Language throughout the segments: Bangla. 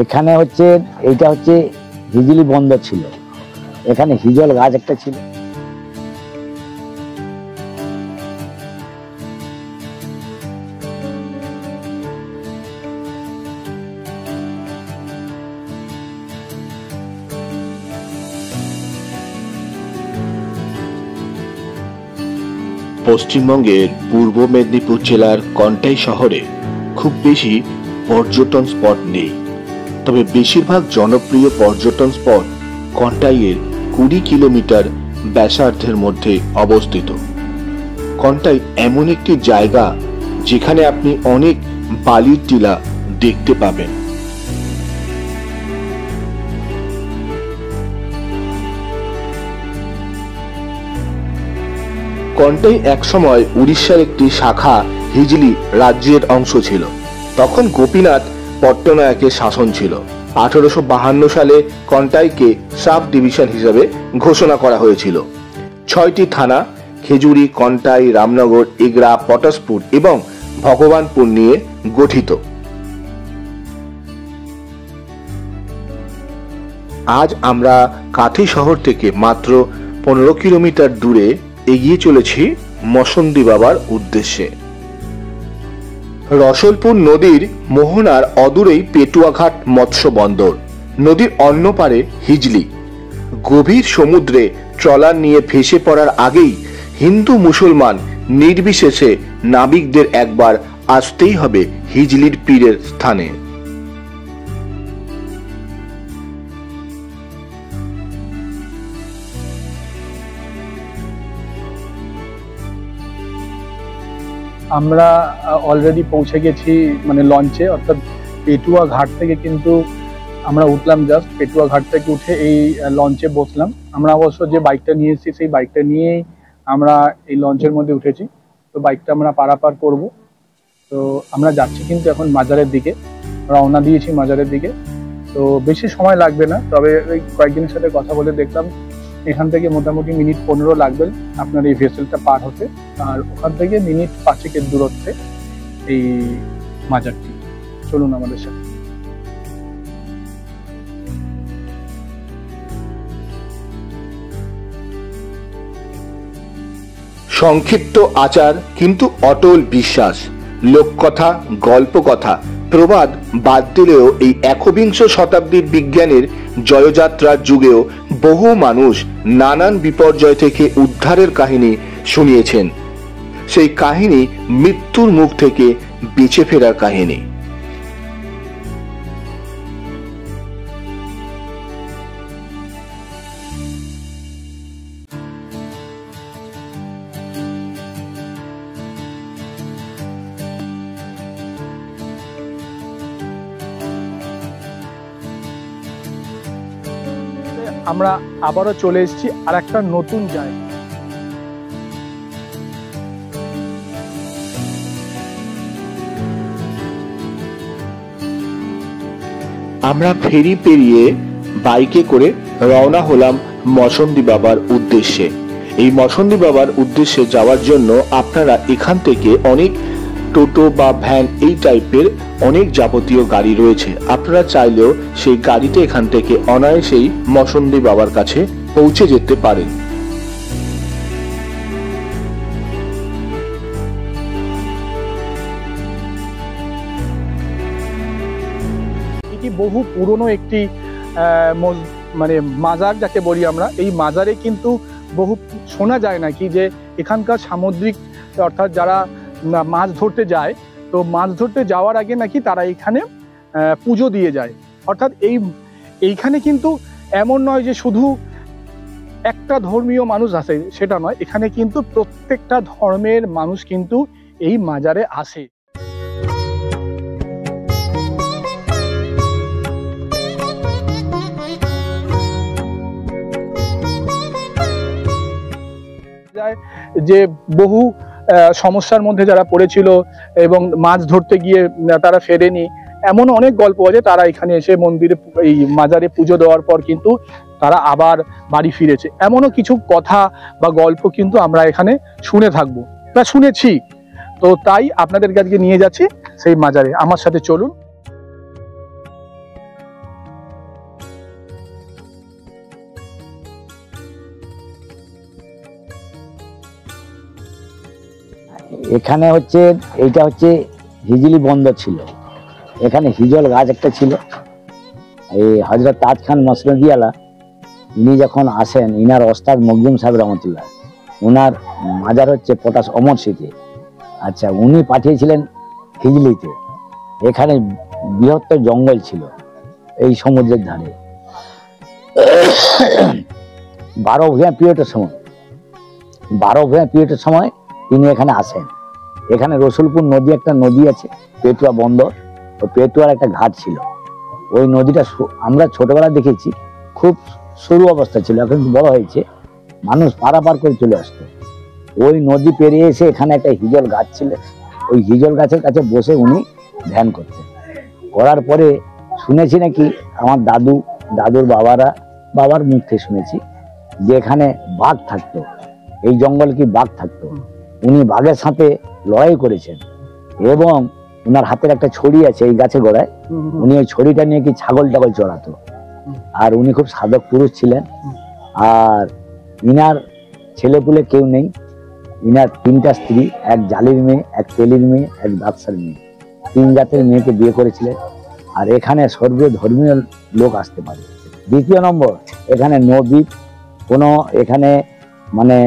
এখানে হচ্ছে এইটা হচ্ছে হিজলি বন্দর ছিল, এখানে হিজল গাছ একটা ছিল। পশ্চিমবঙ্গের পূর্ব মেদিনীপুর জেলার কন্টাই শহরে খুব বেশি পর্যটন স্পট নেই, তবে বেশিরভাগ জনপ্রিয় পর্যটন স্পট কন্টাইয়ের 20 কিলোমিটার ব্যাসার্ধের মধ্যে অবস্থিত। কন্টাই এমন একটি জায়গা যেখানে আপনি অনেক বালির টিলা দেখতে পাবেন। কন্টাই একসময় উড়িষ্যার একটি শাখা হিজলি রাজ্যের অংশ ছিল। তখন গোপীনাথ পট্টনায়কের শাসন ছিল। 1852 সালে কন্টাইকে সাব ডিভিশন হিসেবে ঘোষণা করা হয়েছিল। 6টি থানা খেজুরি, কন্টাই, রামনগর, এগরা, পটাশপুর এবং ভগবানপুর নিয়ে গঠিত। আজ আমরা কাথি শহর থেকে মাত্র 15 কিলোমিটার দূরে এগিয়ে চলেছি মসন্দি বাবার উদ্দেশ্যে। রসলপুর নদীর মোহনার অদূরেই পেটুয়াঘাট মৎস্য বন্দর, নদীর অন্য পারে হিজলি। গভীর সমুদ্রে ট্রলার নিয়ে ভেসে পড়ার আগেই হিন্দু মুসলমান নির্বিশেষে নাবিকদের একবার আসতেই হবে হিজলির পীরের স্থানে। আমরা অলরেডি পৌঁছে গেছি মানে লঞ্চে, অর্থাৎ পেটুয়া ঘাট থেকে কিন্তু আমরা উঠলাম। জাস্ট পেটুয়া ঘাট থেকে উঠে এই লঞ্চে বসলাম। আমরা অবশ্য যে বাইকটা নিয়ে এসেছি সেই বাইকটা নিয়েই আমরা এই লঞ্চের মধ্যে উঠেছি। তো বাইকটা আমরা পারাপার করব। তো আমরা যাচ্ছি কিন্তু এখন মাজারের দিকে, রওনা দিয়েছি মাজারের দিকে। তো বেশি সময় লাগবে না, তবে ওই কয়েকজনের সাথে কথা বলে দেখলাম এখান থেকে মোটামুটি মিনিট 15 লাগবে আপনার এই ভেসেলটা পার হতে, আর ওখান থেকে মিনিট 5 দূরত্বে এই মাজারটি। চলুন আমাদের সাথে। সংক্ষিপ্ত আচার কিন্তু অটল বিশ্বাস, লোককথা, গল্পকথা, প্রবাদ বাদ দিলেও এই 21 শতাব্দীর বিজ্ঞানের জয়যাত্রার যুগেও বহু মানুষ নানান বিপর্যয় থেকে উদ্ধারের কাহিনী শুনিয়েছেন। সেই কাহিনী মৃত্যুর মুখ থেকে বেঁচে ফেরার কাহিনী। আমরা আবারও চলে এসেছি আর একটা নতুন জায়গা। আমরা ফেরি পেরিয়ে বাইকে করে রওনা হলাম মসন্দি বাবার উদ্দেশ্যে। এই মসন্দি বাবার উদ্দেশ্যে যাওয়ার জন্য আপনারা এখান থেকে অনেক টোটো বা ভ্যান এই টাইপের অনেক যাবতীয় গাড়ি রয়েছে। আপনারা চাইলেও সেই গাড়িতে এখান থেকে অনায়াসেই মসন্দি বাবার কাছে পৌঁছে যেতে পারেন। এটি বহু পুরনো একটি মানে মাজার যাকে বলি আমরা। এই মাজারে কিন্তু বহু শোনা যায় নাকি যে এখানকার সামুদ্রিক অর্থাৎ যারা মাছ ধরতে যায়, তো মাছ ধরতে যাওয়ার আগে নাকি তারা এখানে পুজো দিয়ে যায়। অর্থাৎ এইখানে কিন্তু এমন নয় যে শুধু একটা ধর্মীয় মানুষ আসে, সেটা নয়। এখানে কিন্তু প্রত্যেকটা ধর্মের মানুষ কিন্তু এই মাজারে আসে। যে বহু সমস্যার মধ্যে যারা পড়েছিল এবং মাছ ধরতে গিয়ে তারা ফেরেনি, এমন অনেক গল্প আছে। তারা এখানে এসে মন্দিরে এই মাজারে পুজো দেওয়ার পর কিন্তু তারা আবার বাড়ি ফিরেছে। এমনও কিছু কথা বা গল্প কিন্তু আমরা এখানে শুনে থাকবো বা শুনেছি। তো তাই আপনাদের কাছে নিয়ে যাচ্ছি সেই মাজারে, আমার সাথে চলুন। এখানে হচ্ছে এইটা হচ্ছে হিজলি বন্দর ছিল। এখানে হিজল গাছ একটা ছিল। এই হযরত তাজ খান মসনদিয়ালা ইনি যখন আসেন, ইনার ওস্তাদ মখদুম সাহেব রহমতুল্লাহ, ওনার মাজার হচ্ছে পটাশ অমরশিতে। আচ্ছা, উনি পাঠিয়েছিলেন হিজলিতে। এখানে বৃহত্তর জঙ্গল ছিল এই সমুদ্রের ধারে। 12 ভূঁইয়া পিরিয়ডের সময় তিনি এখানে আসেন। এখানে রসুলপুর নদী, একটা নদী আছে পেটুয়া বন্দর, ওই পেটুয়ার একটা ঘাট ছিল। ওই নদীটা আমরা ছোটবেলায় দেখেছি, খুব সরু অবস্থা ছিল, এখন বড় হয়েছে, মানুষ পারাপার করে চলে আসতো। ওই নদী পেরিয়ে এসে এখানে একটা হিজল গাছ ছিল, ওই হিজল গাছের কাছে বসে উনি ধ্যান করতেন। করার পরে শুনেছি নাকি আমার দাদুর বাবার মুখ থেকে শুনেছি যে এখানে বাঘ থাকতো, এই জঙ্গল কি বাঘ থাকতো। উনি বাঘের সাথে লড়াই করেছেন এবং উনার হাতের একটা ছড়ি আছে এই গাছে গোড়ায়, উনি ওই ছড়িটা নিয়ে কি ছাগল টাগল চড়াতো। আর উনি খুব সাধক পুরুষ ছিলেন। আর ইনার ছেলেপুলে কেউ নেই। ইনার 3টা স্ত্রী, এক জালির মেয়ে, এক তেলির মেয়ে, এক বাদশার মেয়ে, 3 জাতের মেয়েকে বিয়ে করেছিলেন। আর এখানে সর্বধর্মীয় লোক আসতে পারে। 2 নম্বর, এখানে নদী এখানে মানে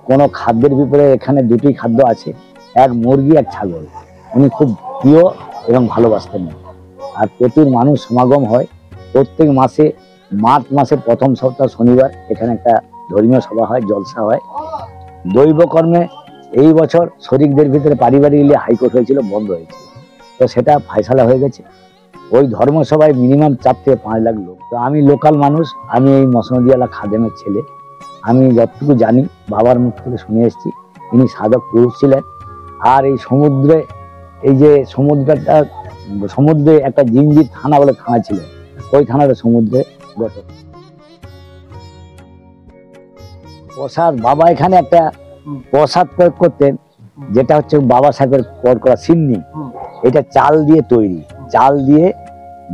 কোনো খাদ্যের বিপরীতে এখানে 2টি খাদ্য আছে, এক মুরগি, এক ছাগল। উনি খুব প্রিয় এবং ভালোবাসতেন। আর প্রচুর মানুষ সমাগম হয় প্রত্যেক মাসে। মার্চ মাসের প্রথম সপ্তাহ শনিবার এখানে একটা ধর্মীয় সভা হয়, জলসা হয়। দৈব কর্মে এই বছর শরিকদের ভিতরে পারিবারিক হাইকোর্ট হয়েছিল, বন্ধ হয়েছিল, তো সেটা ফায়সালা হয়ে গেছে। ওই ধর্মসভায় মিনিমাম 4 থেকে 5 লাখ লোক। তো আমি লোকাল মানুষ, আমি এই মসনদিয়ালা খাদেমের ছেলে। আমি যতটুকু জানি বাবার মুখ থেকে শুনে এসেছি, ইনি সাধক পুরুষ ছিলেন। আর এই সমুদ্রে, এই যে সমুদ্রে একটা জিঞ্জির থানা বলে থানা ছিল, ওই থানাটা সমুদ্রে গত। প্রসাদ, বাবা এখানে একটা প্রসাদ প্রয়োগ করতেন, যেটা হচ্ছে বাবা সাহেবের পর করা সিন্নি। এটা চাল দিয়ে তৈরি, চাল দিয়ে,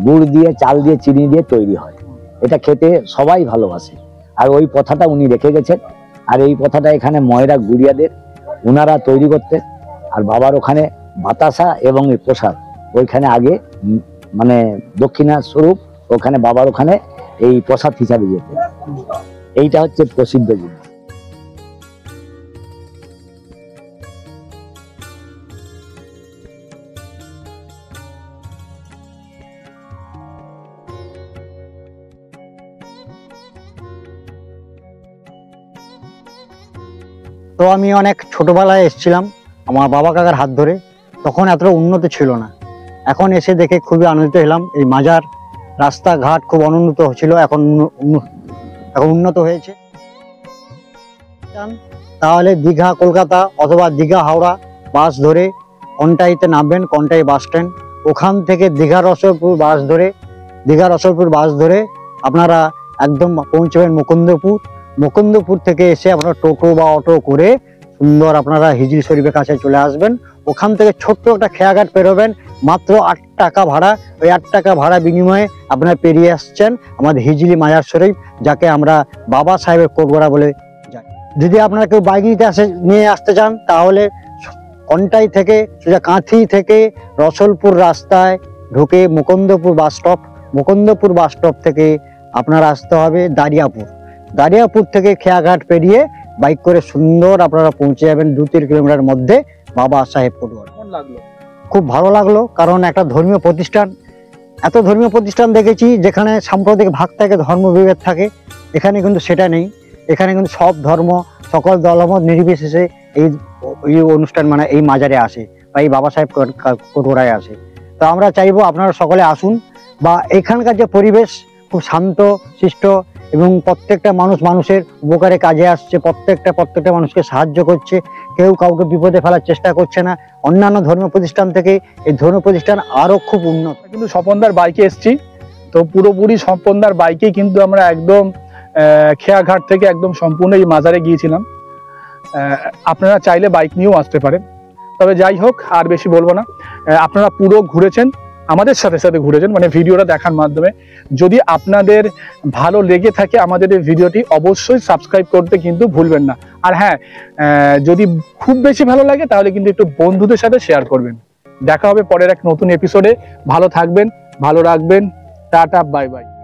গুড় দিয়ে, চাল দিয়ে, চিনি দিয়ে তৈরি হয়। এটা খেতে সবাই ভালোবাসে। আর ওই প্রথাটা উনি রেখে গেছেন। আর এই প্রথাটা এখানে ময়রা গুড়িয়াদের ওনারা তৈরি করতেন। আর বাবার ওখানে বাতাসা এবং এই প্রসাদ ওইখানে আগে মানে দক্ষিণা স্বরূপ ওখানে বাবার ওখানে এই প্রসাদ হিসাবে যেতেন। এইটা হচ্ছে প্রসিদ্ধ জিনিস। তো আমি অনেক ছোটবেলায় এসেছিলাম আমার বাবা কাকার হাত ধরে, তখন এতটা উন্নত ছিল না। এখন এসে দেখে খুবই আনন্দিত হলাম। এই মাজার রাস্তাঘাট খুব অনুন্নত ছিল, এখন উন্নত হয়েছে। তাহলে দীঘা কলকাতা অথবা দীঘা হাওড়া বাস ধরে কন্টাইতে নামবেন, কন্টাই বাস স্ট্যান্ড। ওখান থেকে দীঘা রসলপুর বাস ধরে আপনারা একদম পৌঁছবেন মুকুন্দপুর থেকে এসে আপনারা টোটো বা অটো করে সুন্দর আপনারা হিজলি শরীফের কাছে চলে আসবেন। ওখান থেকে ছোট্ট একটা খেয়াঘাট পেরোবেন, মাত্র 8 টাকা ভাড়া। ওই 8 টাকা ভাড়া বিনিময়ে আপনারা পেরিয়ে আসছেন আমাদের হিজলি মাজার শরীফ, যাকে আমরা বাবা সাহেবের কোটগড়া বলে যাই। যদি আপনারা কেউ বাইক নিয়ে আসতে চান, তাহলে কন্টাই থেকে সোজা কাঁথি থেকে রসলপুর রাস্তায় ঢুকে মুকুন্দপুর বাস স্টপ থেকে আপনারা আসতে হবে দারিয়াপুর থেকে খেয়াঘাট পেরিয়ে বাইক করে সুন্দর আপনারা পৌঁছে যাবেন 2-3 কিলোমিটার মধ্যে বাবা সাহেব কোটগড়া। খুব ভালো লাগলো, কারণ একটা ধর্মীয় প্রতিষ্ঠান, এত ধর্মীয় প্রতিষ্ঠান দেখেছি যেখানে সাম্প্রদায়িক ভাগ থাকে, ধর্মবিভেদ থাকে। এখানে কিন্তু সেটা নেই। এখানে কিন্তু সব ধর্ম, সকল দলমত নির্বিশেষে এই অনুষ্ঠান মানে এই মাজারে আসে বা এই বাবা সাহেব কোটগড়ায় আসে। তো আমরা চাইবো আপনারা সকলে আসুন। বা এখানকার যে পরিবেশ খুব শান্ত শিষ্ট এবং প্রত্যেকটা মানুষের উপকারে কাজে আসছে, প্রত্যেকটা মানুষকে সাহায্য করছে, কেউ কাউকে বিপদে ফেলার চেষ্টা করছে না। অন্যান্য ধর্মীয় প্রতিষ্ঠান থেকে এই ধর্মীয় প্রতিষ্ঠান আরো খুব উন্নত। কিন্তু স্বপনদার বাইকে এসেছি, তো পুরোপুরি স্বপনদার বাইকে কিন্তু আমরা একদম খেয়াঘাট থেকে একদম সম্পূর্ণ এই মাজারে গিয়েছিলাম। আপনারা চাইলে বাইক নিয়েও আসতে পারেন। তবে যাই হোক, আর বেশি বলবো না। আপনারা পুরো ঘুরেছেন, আমাদের সাথে সাথে ঘুরেছেন, মানে ভিডিওটা দেখার মাধ্যমে। যদি আপনাদের ভালো লেগে থাকে আমাদের এই ভিডিওটি, অবশ্যই সাবস্ক্রাইব করতে কিন্তু ভুলবেন না। আর হ্যাঁ, যদি খুব বেশি ভালো লাগে তাহলে কিন্তু একটু বন্ধুদের সাথে শেয়ার করবেন। দেখা হবে পরের এক নতুন এপিসোডে। ভালো থাকবেন, ভালো রাখবেন। Tata, bye bye.